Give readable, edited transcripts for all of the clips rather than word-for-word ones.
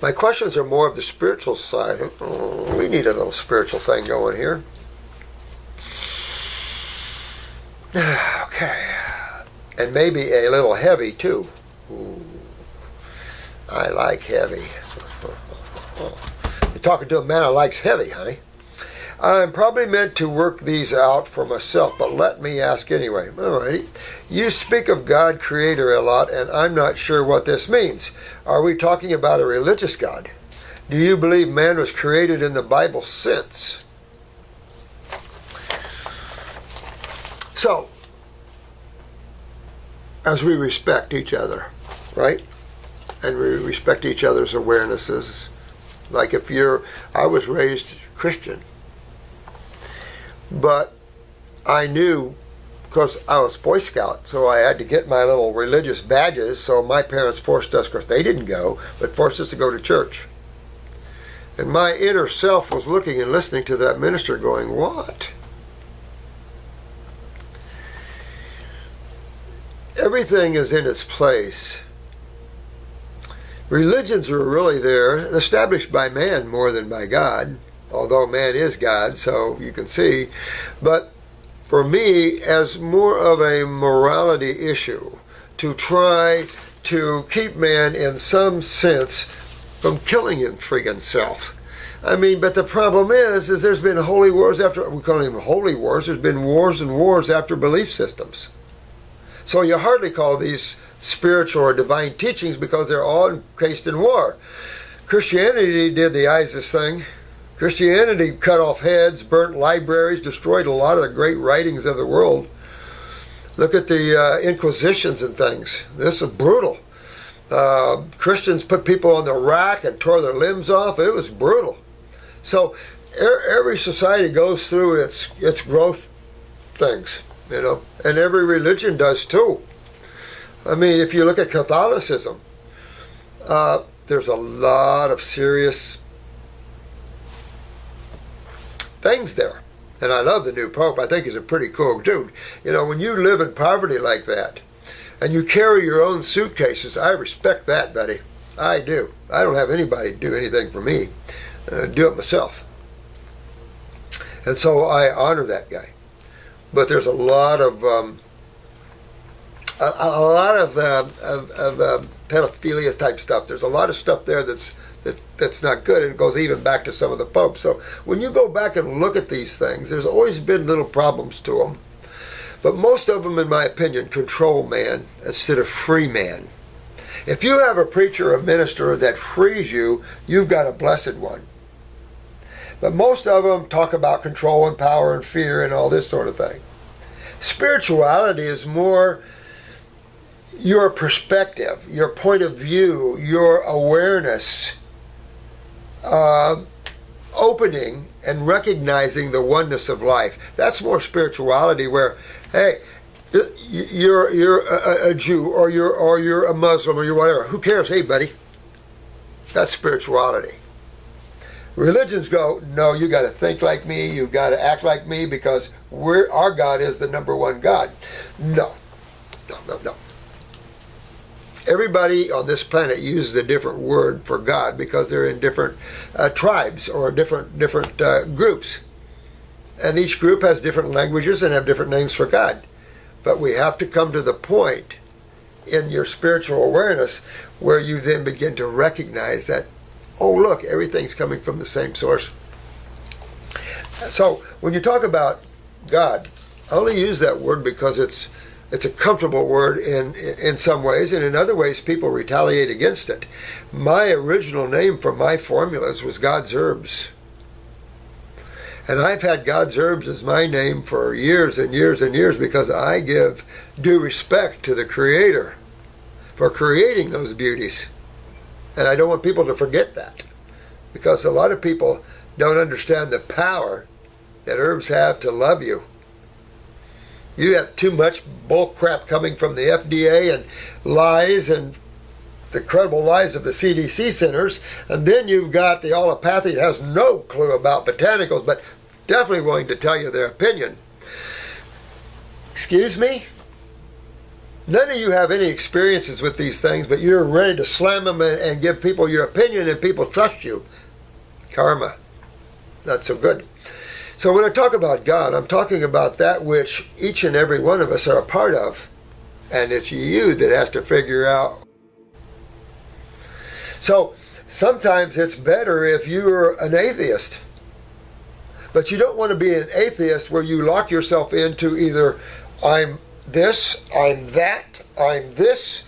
My questions are more of the spiritual side. We need a little spiritual thing going here. Okay. And maybe a little heavy, too. Ooh. I like heavy. You're talking to a man who likes heavy, honey. I'm probably meant to work these out for myself, but let me ask anyway. Alrighty. You speak of God Creator a lot, and I'm not sure what this means. Are we talking about a religious God? Do you believe man was created in the Bible sense? So, as we respect each other, right? And we respect each other's awarenesses. Like I was raised Christian. But I knew, because I was Boy Scout, so I had to get my little religious badges, so my parents forced us, of course they didn't go, but forced us to go to church. And my inner self was looking and listening to that minister going, what? Everything is in its place. Religions are really there, established by man more than by God. Although man is God, so you can see. But for me, as more of a morality issue, to try to keep man in some sense from killing his friggin' self. I mean, but the problem is there's been holy wars after, we call them holy wars, there's been wars and wars after belief systems. So you hardly call these spiritual or divine teachings because they're all encased in war. Christianity did the ISIS thing. Christianity cut off heads, burnt libraries, destroyed a lot of the great writings of the world. Look at the Inquisitions and things. This is brutal. Christians put people on the rack and tore their limbs off. It was brutal. So every society goes through its growth things, you know, and every religion does too. I mean, if you look at Catholicism, there's a lot of serious things there. And I love the new Pope. I think he's a pretty cool dude. You know, when you live in poverty like that, and you carry your own suitcases, I respect that, buddy. I do. I don't have anybody do anything for me. Do it myself. And so I honor that guy. But there's a lot of pedophilia type stuff. There's a lot of stuff there that's not good, and it goes even back to some of the popes. So when you go back and look at these things, there's always been little problems to them. But most of them, in my opinion, control man instead of free man. If you have a preacher or minister that frees you, you've got a blessed one. But most of them talk about control and power and fear and all this sort of thing. Spirituality is more your perspective, your point of view, your awareness, opening and recognizing the oneness of life. That's more spirituality, where, hey, you're a Jew or you're a Muslim or you're whatever. Who cares? Hey, buddy. That's spirituality. Religions go, no, you got to think like me, you got to act like me, because our God is the number one God. No. Everybody on this planet uses a different word for God because they're in different tribes or different groups. And each group has different languages and have different names for God. But we have to come to the point in your spiritual awareness where you then begin to recognize that, oh, look, everything's coming from the same source. So when you talk about God, I only use that word because it's a comfortable word in some ways, and in other ways people retaliate against it. My original name for my formulas was God's Herbs. And I've had God's Herbs as my name for years and years and years because I give due respect to the Creator for creating those beauties. And I don't want people to forget that, because a lot of people don't understand the power that herbs have to love you. You have too much bull crap coming from the FDA and lies and the credible lies of the CDC centers, and then you've got the allopathy that has no clue about botanicals, but definitely willing to tell you their opinion. Excuse me? None of you have any experiences with these things, but you're ready to slam them and give people your opinion, and people trust you. Karma. Not so good. So when I talk about God, I'm talking about that which each and every one of us are a part of. And it's you that has to figure out. So sometimes it's better if you're an atheist. But you don't want to be an atheist where you lock yourself into either I'm this, I'm that, I'm this.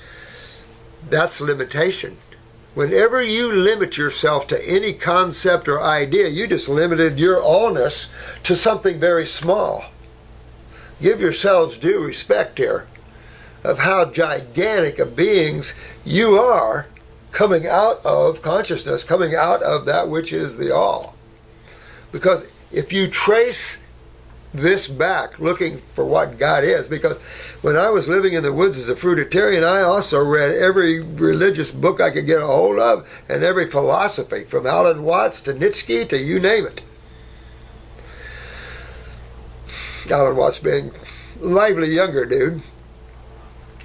That's limitation. Whenever you limit yourself to any concept or idea, you just limited your allness to something very small. Give yourselves due respect here of how gigantic of beings you are, coming out of consciousness, coming out of that which is the all. Because if you trace this back, looking for what God is, because when I was living in the woods as a fruitarian, I also read every religious book I could get a hold of, and every philosophy, from Alan Watts to Nietzsche to you name it. Alan Watts being a lively younger dude.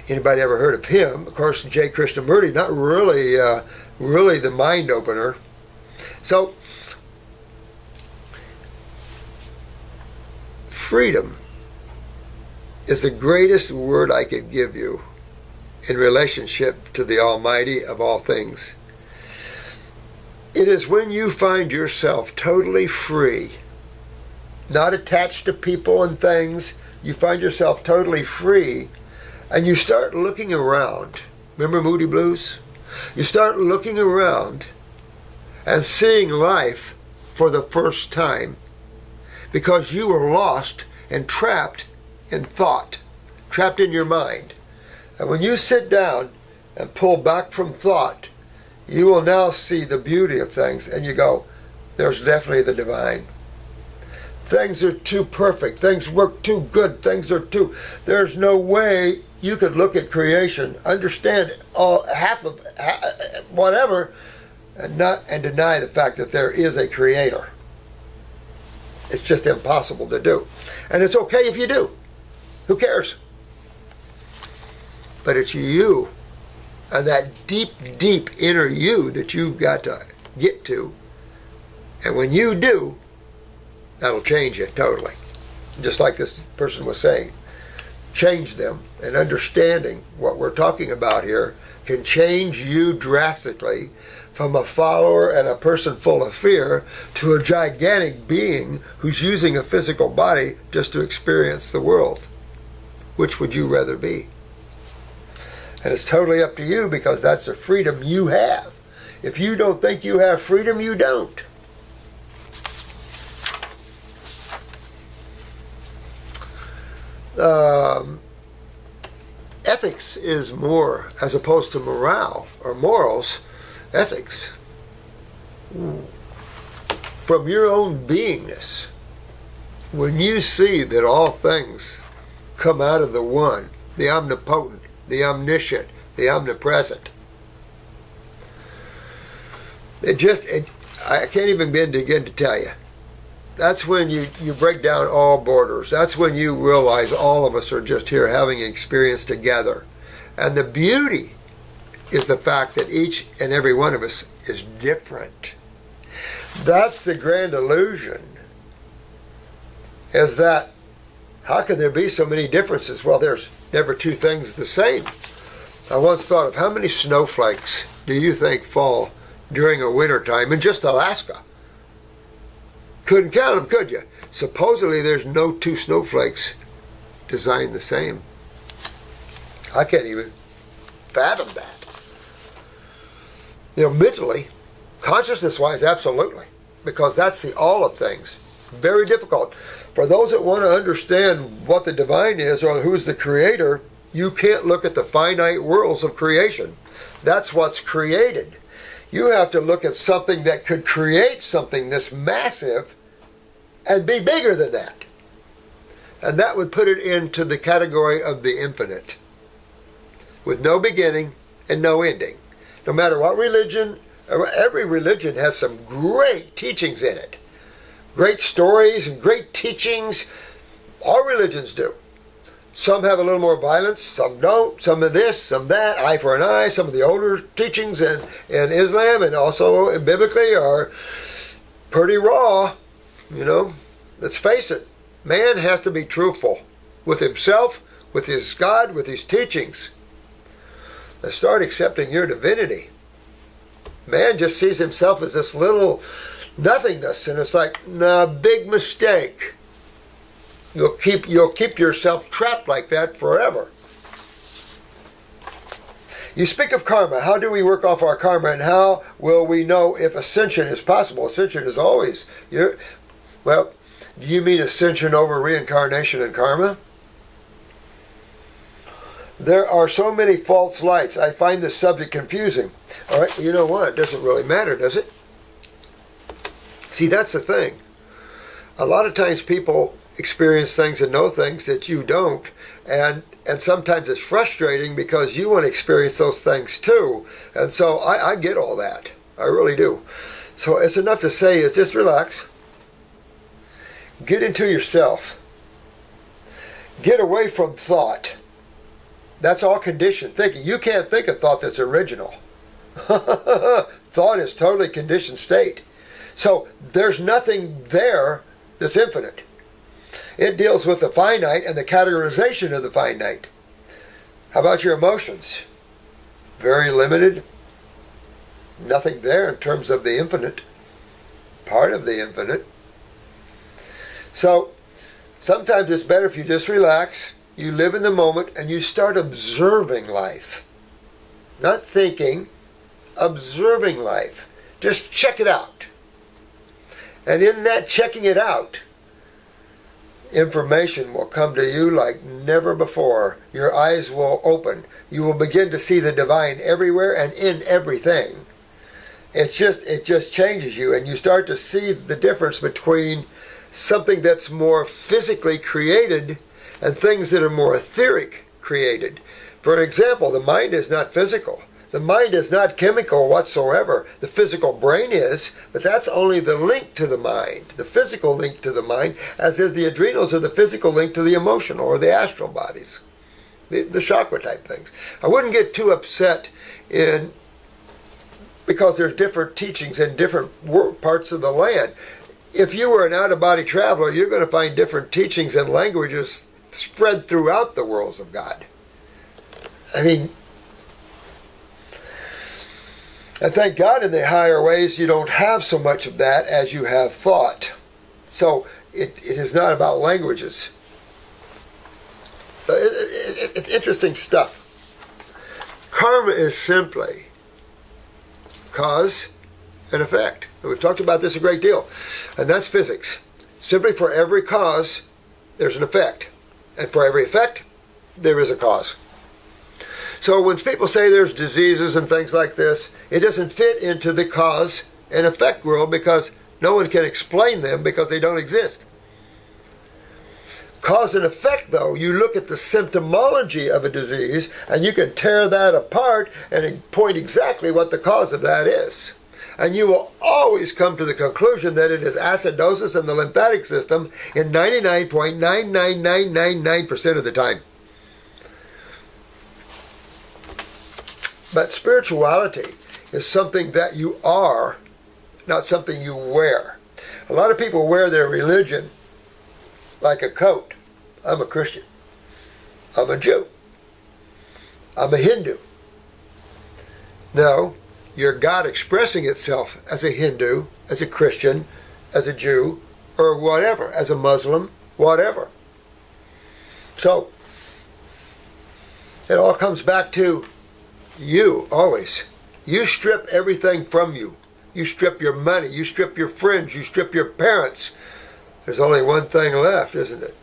Anybody ever heard of him? Of course, J. Krishnamurti, not really, really the mind opener. So, freedom is the greatest word I could give you in relationship to the Almighty of all things. It is when you find yourself totally free, not attached to people and things. You find yourself totally free, and you start looking around. Remember Moody Blues? You start looking around and seeing life for the first time, because you were lost and trapped in thought, trapped in your mind. And when you sit down and pull back from thought, you will now see the beauty of things, and you go, there's definitely the divine. Things are too perfect, things work too good, there's no way you could look at creation, understand all half of whatever, and deny the fact that there is a creator. It's just impossible to do. And it's okay if you do. Who cares? But it's you and that deep, deep inner you that you've got to get to. And when you do, that'll change you totally. Just like this person was saying. Change them. And understanding what we're talking about here can change you drastically from a follower and a person full of fear to a gigantic being who's using a physical body just to experience the world. Which would you rather be? And it's totally up to you, because that's the freedom you have. If you don't think you have freedom, you don't. Ethics is more, as opposed to morale or morals, ethics. From your own beingness, when you see that all things come out of the one, the omnipotent, the omniscient, the omnipresent, I can't even begin to tell you. That's when you break down all borders. That's when you realize all of us are just here having an experience together. And the beauty is the fact that each and every one of us is different. That's the grand illusion, is that how can there be so many differences? Well, there's never two things the same. I once thought of how many snowflakes do you think fall during a winter time in just Alaska? Couldn't count them, could you? Supposedly there's no two snowflakes designed the same. I can't even fathom that. You know, mentally, consciousness-wise, absolutely. Because that's the all of things. Very difficult. For those that want to understand what the divine is or who's the creator, you can't look at the finite worlds of creation. That's what's created. You have to look at something that could create something this massive and be bigger than that. And that would put it into the category of the infinite, with no beginning and no ending. No matter what religion, every religion has some great teachings in it. Great stories and great teachings. All religions do. Some have a little more violence, some don't, some of this, some that, eye for an eye. Some of the older teachings in Islam and also biblically are pretty raw, you know. Let's face it, man has to be truthful with himself, with his God, with his teachings. Let's start accepting your divinity. Man just sees himself as this little nothingness, and it's like, nah, big mistake. You'll keep yourself trapped like that forever. You speak of karma. How do we work off our karma, and how will we know if ascension is possible? Ascension is always. Well, do you mean ascension over reincarnation and karma? There are so many false lights. I find this subject confusing. All right, you know what? It doesn't really matter, does it? See, that's the thing. A lot of times people experience things and know things that you don't, and sometimes it's frustrating because you want to experience those things too. And so I get all that. I really do. So it's enough to say is just relax. Get into yourself. Get away from thought. That's all conditioned thinking. You can't think a thought that's original. Thought is totally conditioned state. So there's nothing there that's infinite. It deals with the finite and the categorization of the finite. How about your emotions? Very limited. Nothing there in terms of the infinite. Part of the infinite. So sometimes it's better if you just relax, you live in the moment, and you start observing life. Not thinking, observing life. Just check it out. And in that checking it out, information will come to you like never before. Your eyes will open. You will begin to see the divine everywhere and in everything. It just changes you, and you start to see the difference between something that's more physically created and things that are more etheric created. For example, the mind is not physical. The mind is not chemical whatsoever. The physical brain is, but that's only the link to the mind, the physical link to the mind, as is the adrenals are the physical link to the emotional or the astral bodies, the chakra type things. I wouldn't get too upset because there's different teachings in different parts of the land. If you were an out-of-body traveler, you're going to find different teachings and languages spread throughout the worlds of God. I mean, and thank God in the higher ways you don't have so much of that as you have thought. So it is not about languages. It's interesting stuff. Karma is simply cause and effect. And we've talked about this a great deal. And that's physics. Simply for every cause, there's an effect. And for every effect, there is a cause. So when people say there's diseases and things like this, it doesn't fit into the cause and effect world because no one can explain them because they don't exist. Cause and effect, though, you look at the symptomology of a disease and you can tear that apart and point exactly what the cause of that is. And you will always come to the conclusion that it is acidosis in the lymphatic system in 99.99999% of the time. But spirituality is something that you are, not something you wear. A lot of people wear their religion like a coat. I'm a Christian. I'm a Jew. I'm a Hindu. No, you're God expressing itself as a Hindu, as a Christian, as a Jew, or whatever, as a Muslim, whatever. So, it all comes back to you, always. You strip everything from you. You strip your money, you strip your friends, you strip your parents. There's only one thing left, isn't it?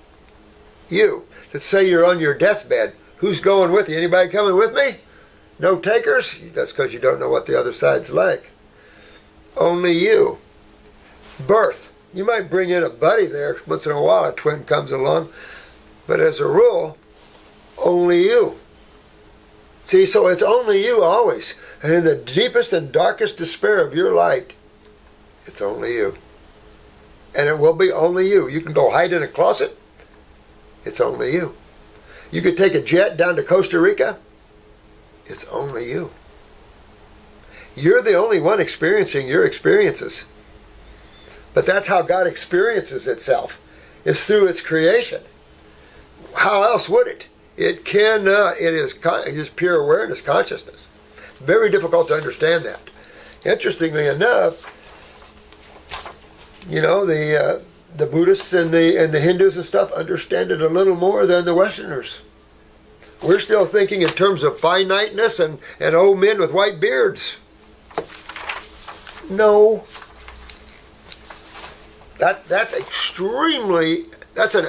You. Let's say you're on your deathbed. Who's going with you? Anybody coming with me? No takers? That's because you don't know what the other side's like. Only you. Birth. You might bring in a buddy there. Once in a while a twin comes along. But as a rule, only you. See, so it's only you always. And in the deepest and darkest despair of your light, it's only you. And it will be only you. You can go hide in a closet. It's only you. You could take a jet down to Costa Rica. It's only you. You're the only one experiencing your experiences. But that's how God experiences itself, is through its creation. How else would it? It cannot. It is pure awareness, consciousness. Very difficult to understand that. Interestingly enough, the Buddhists and the Hindus and stuff understand it a little more than the Westerners. We're still thinking in terms of finiteness and old men with white beards. No. That's an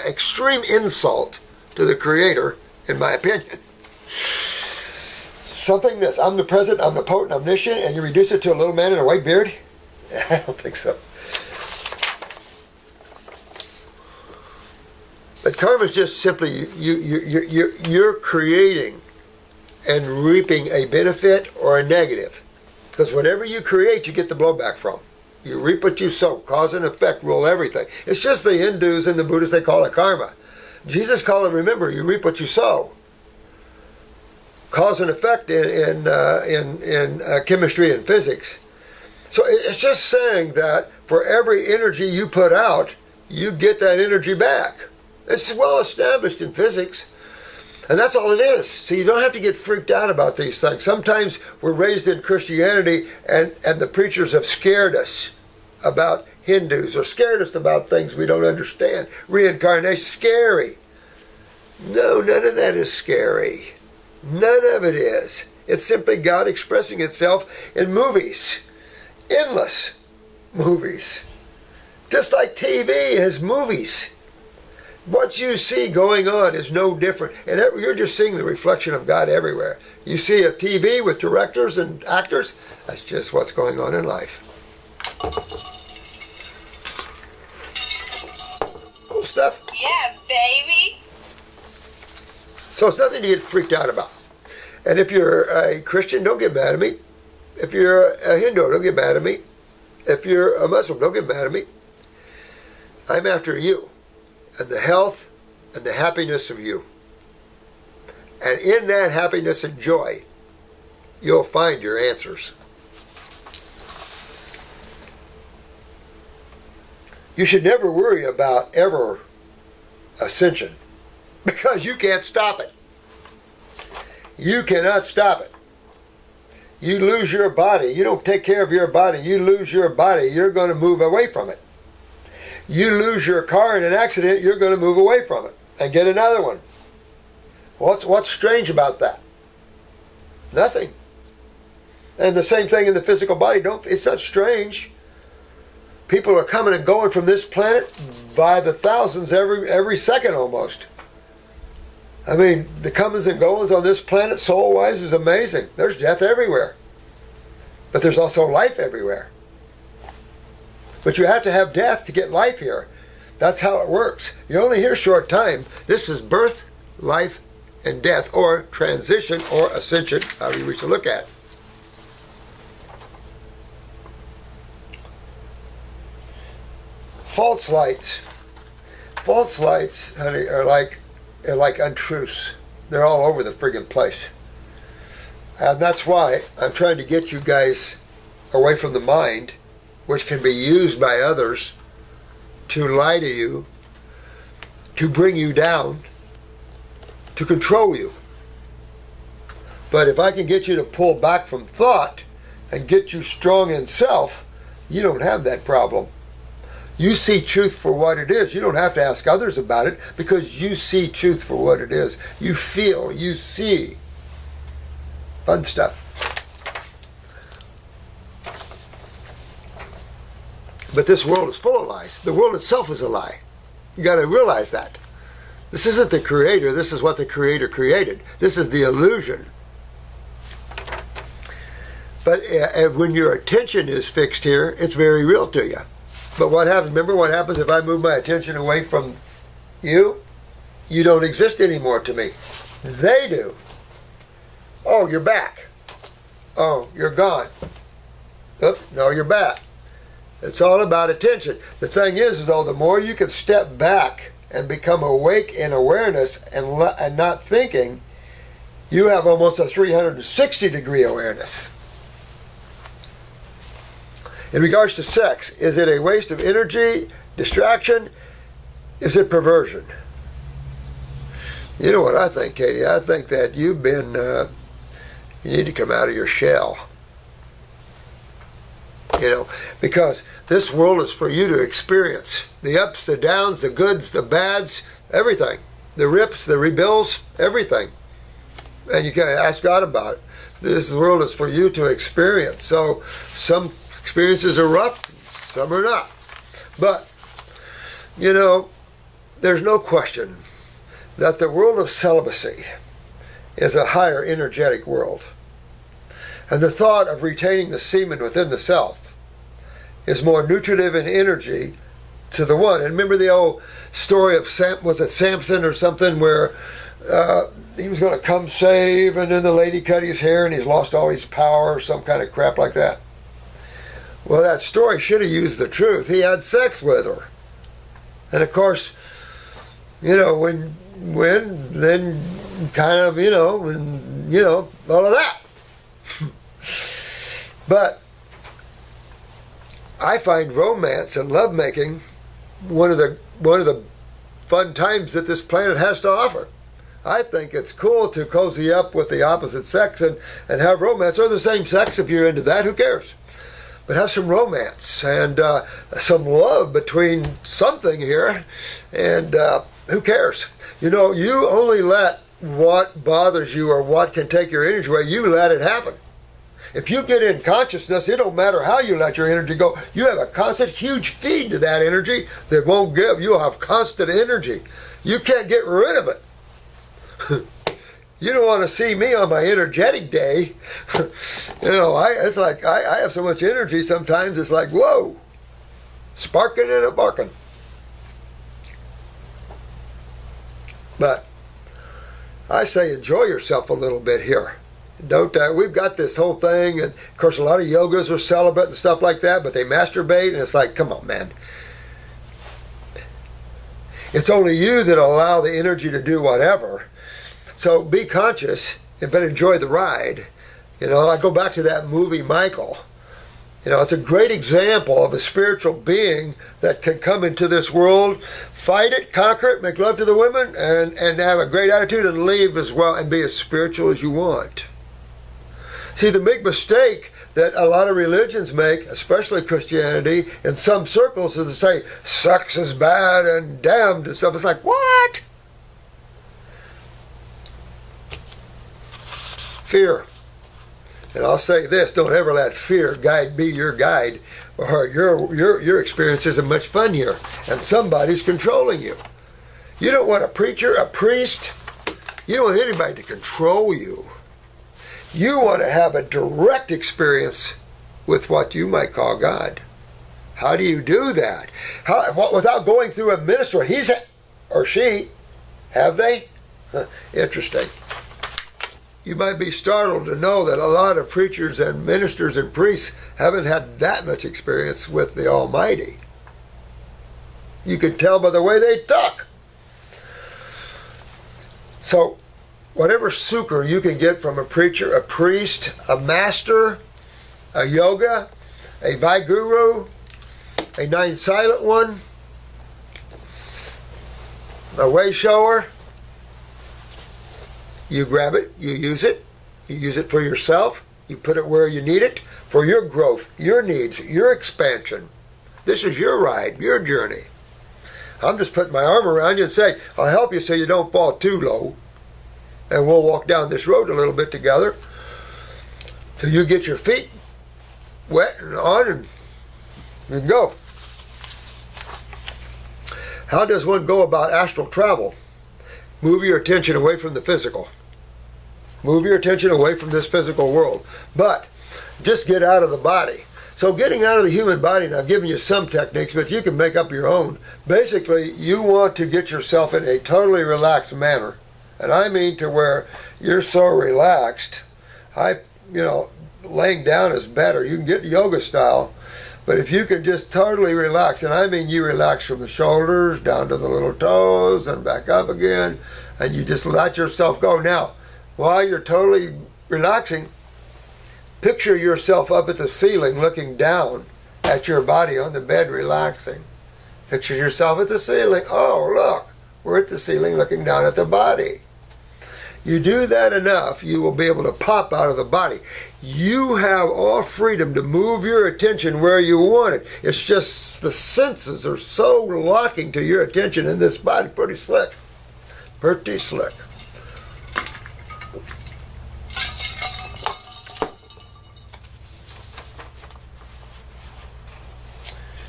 extreme insult to the Creator, in my opinion. Something that's omnipresent, omnipotent, omniscient, and you reduce it to a little man in a white beard? I don't think so. But karma is just simply you're creating and reaping a benefit or a negative. Because whatever you create, you get the blowback from. You reap what you sow. Cause and effect rule everything. It's just the Hindus and the Buddhists, they call it karma. Jesus called it, remember, you reap what you sow. Cause and effect in chemistry and physics. So it's just saying that for every energy you put out, you get that energy back. It's well established in physics. And that's all it is. So you don't have to get freaked out about these things. Sometimes we're raised in Christianity and the preachers have scared us about Hindus or scared us about things we don't understand. Reincarnation, scary. No, none of that is scary. None of it is. It's simply God expressing itself in movies. Endless movies. Just like TV has movies. What you see going on is no different. And you're just seeing the reflection of God everywhere. You see a TV with directors and actors, that's just what's going on in life. Cool stuff. Yeah, baby. So it's nothing to get freaked out about. And if you're a Christian, don't get mad at me. If you're a Hindu, don't get mad at me. If you're a Muslim, don't get mad at me. I'm after you and the health and the happiness of you. And in that happiness and joy, you'll find your answers. You should never worry about ever ascension because you can't stop it. You cannot stop it. You lose your body. You don't take care of your body. You lose your body. You're going to move away from it. You lose your car in an accident, you're going to move away from it and get another one. What's strange about that? Nothing. And the same thing in the physical body. It's not strange. People are coming and going from this planet by the thousands every second almost. I mean, the comings and goings on this planet, soul-wise, is amazing. There's death everywhere. But there's also life everywhere. But you have to have death to get life here. That's how it works. You're only here a short time. This is birth, life, and death, or transition, or ascension, however you wish to look at it. False lights. False lights, honey, are like untruths. They're all over the friggin' place. And that's why I'm trying to get you guys away from the mind, which can be used by others to lie to you, to bring you down, to control you. But if I can get you to pull back from thought and get you strong in self, you don't have that problem. You see truth for what it is. You don't have to ask others about it because you see truth for what it is. You feel, you see. Fun stuff. But this world is full of lies. The world itself is a lie. You got to realize that. This isn't the Creator. This is what the Creator created. This is the illusion. But when your attention is fixed here, it's very real to you. But what happens? Remember what happens if I move my attention away from you? You don't exist anymore to me. They do. Oh, you're back. Oh, you're gone. Oop, no, you're back. It's all about attention. The thing is though, the more you can step back and become awake in awareness and not thinking, you have almost a 360-degree awareness. In regards to sex, is it a waste of energy, distraction? Is it perversion? You know what I think, Katie? I think that you need to come out of your shell. Because this world is for you to experience. The ups, the downs, the goods, the bads, everything. The rips, the rebuilds, everything. And you can ask God about it. This world is for you to experience. So some experiences are rough, some are not. But, there's no question that the world of celibacy is a higher energetic world. And the thought of retaining the semen within the self is more nutritive in energy to the one. And remember the old story of Samson or something, where he was going to come save, and then the lady cut his hair and he's lost all his power or some kind of crap like that. Well, that story should have used the truth. He had sex with her. And of course, then kind of, all of that. But I find romance and lovemaking one of the fun times that this planet has to offer. I think it's cool to cozy up with the opposite sex and have romance, or the same sex if you're into that, who cares? But have some romance and some love between something here, and who cares? You only let what bothers you or what can take your energy away, you let it happen. If you get in consciousness, it don't matter how you let your energy go. You have a constant, huge feed to that energy that won't give. You have constant energy. You can't get rid of it. You don't want to see me on my energetic day. It's like I have so much energy sometimes, it's like, whoa, sparking and a barking. But I say enjoy yourself a little bit here. We've got this whole thing, and of course a lot of yogas are celibate and stuff like that, but they masturbate, and it's like, come on, man. It's only you that allow the energy to do whatever. So be conscious, but enjoy the ride. I go back to that movie, Michael. It's a great example of a spiritual being that can come into this world, fight it, conquer it, make love to the women, and have a great attitude and leave as well and be as spiritual as you want. See, the big mistake that a lot of religions make, especially Christianity, in some circles, is to say sex is bad and damned and stuff. It's like, what? Fear. And I'll say this, don't ever let fear be your guide, or your experience isn't much fun here, and somebody's controlling you. You don't want a preacher, a priest, you don't want anybody to control you. You want to have a direct experience with what you might call God. How do you do that? Without going through a minister? He's or she, have they? Interesting. You might be startled to know that a lot of preachers and ministers and priests haven't had that much experience with the Almighty. You can tell by the way they talk. So, whatever sukkah you can get from a preacher, a priest, a master, a yoga, a Vaiguru, a nine silent one, a way shower, you grab it, you use it for yourself, you put it where you need it, for your growth, your needs, your expansion. This is your ride, your journey. I'm just putting my arm around you and saying, I'll help you so you don't fall too low. And we'll walk down this road a little bit together till you get your feet wet and on and you can go. How does one go about astral travel? Move your attention away from the physical. Move your attention away from this physical world. But just get out of the body. So getting out of the human body, and I've given you some techniques, but you can make up your own. Basically, you want to get yourself in a totally relaxed manner. And I mean to where you're so relaxed. Laying down is better. You can get yoga style, But if you can just totally relax, and I mean you relax from the shoulders down to the little toes and back up again, and you just let yourself go. Now, while you're totally relaxing, picture yourself up at the ceiling looking down at your body on the bed relaxing. Picture yourself at the ceiling. Oh, look, we're at the ceiling looking down at the body. You do that enough, you will be able to pop out of the body. You have all freedom to move your attention where you want it. It's just the senses are so locking to your attention in this body. Pretty slick. Pretty slick.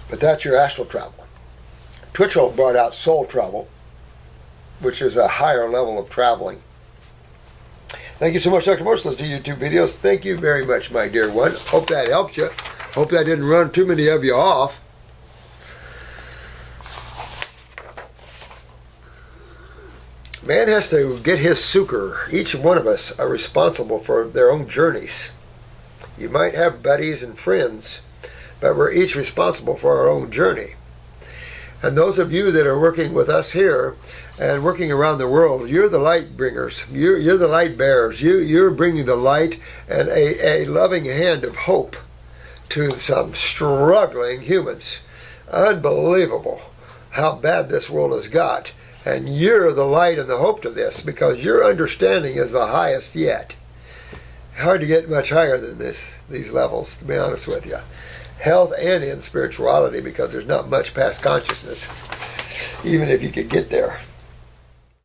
But that's your astral travel. Twitchell brought out soul travel, which is a higher level of traveling. Thank you so much, Dr. Morse. Let's do YouTube videos. Thank you very much, my dear one. Hope that helped you. Hope that didn't run too many of you off. Man has to get his sukkah. Each one of us are responsible for their own journeys. You might have buddies and friends, but we're each responsible for our own journey. And those of you that are working with us here and working around the world, you're the light bringers. You're the light bearers. You're bringing the light and a loving hand of hope to some struggling humans. Unbelievable how bad this world has got. And you're the light and the hope to this because your understanding is the highest yet. Hard to get much higher than these levels, to be honest with you. Health and in spirituality, because there's not much past consciousness, even if you could get there.